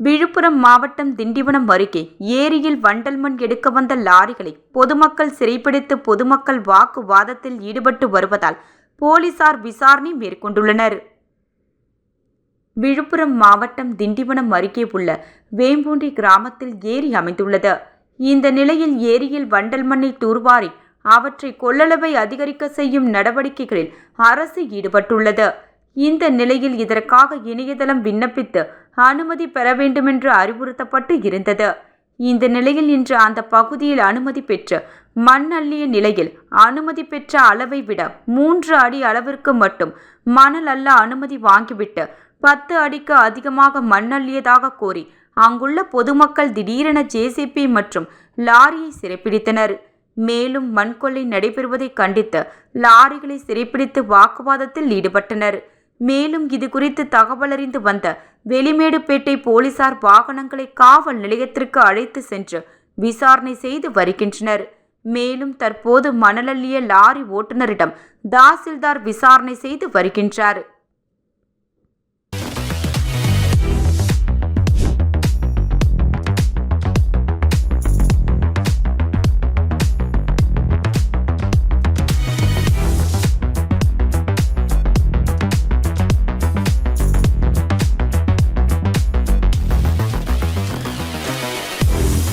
விழுப்புரம் மாவட்டம் திண்டிவனம் அருகே ஏரியில் வண்டல் மண் எடுக்க வந்த லாரிகளை பொதுமக்கள் சிறைப்பிடித்து பொதுமக்கள் வாக்குவாதத்தில் ஈடுபட்டு வருவதால் போலீசார் விசாரணை மேற்கொண்டுள்ளனர். விழுப்புரம் மாவட்டம் திண்டிவனம் அருகே உள்ள வேம்பூண்டி கிராமத்தில் ஏரி அமைந்துள்ளது. இந்த நிலையில் ஏரியில் வண்டல் மண்ணை தூர்வாரி அவற்றை கொள்ளளவை அதிகரிக்க செய்யும் நடவடிக்கைகளில் அரசு ஈடுபட்டுள்ளது. இந்த நிலையில் இதற்காக இணையதளம் விண்ணப்பித்து அனுமதி பெற வேண்டுமென்று அறிவுறுத்தப்பட்டு இருந்தது. இந்த நிலையில் இன்று அந்த பகுதியில் அனுமதி பெற்று மண் அள்ளிய நிலையில் அனுமதி பெற்ற அளவை விட 3 அடி அளவிற்கு மட்டும் மணல் அள்ள அனுமதி வாங்கிவிட்டு 10 அடிக்கு அதிகமாக மண் அள்ளியதாக கூறி அங்குள்ள பொதுமக்கள் திடீரென ஜேசிபி மற்றும் லாரியை சிறைப்பிடித்தனர். மேலும் மண் கொள்ளை நடைபெறுவதை கண்டித்து லாரிகளை சிறைப்பிடித்து வாக்குவாதத்தில் ஈடுபட்டனர். மேலும் இது குறித்து தகவல் அறிந்து வந்த வெளிமேடுபேட்டை போலீசார் வாகனங்களை காவல் நிலையத்திற்கு அழைத்து சென்று விசாரணை செய்து வருகின்றனர். மேலும் தற்போது மணல் அள்ளிய லாரி ஓட்டுநரிடம் தாசில்தார் விசாரணை செய்து வருகின்றார்.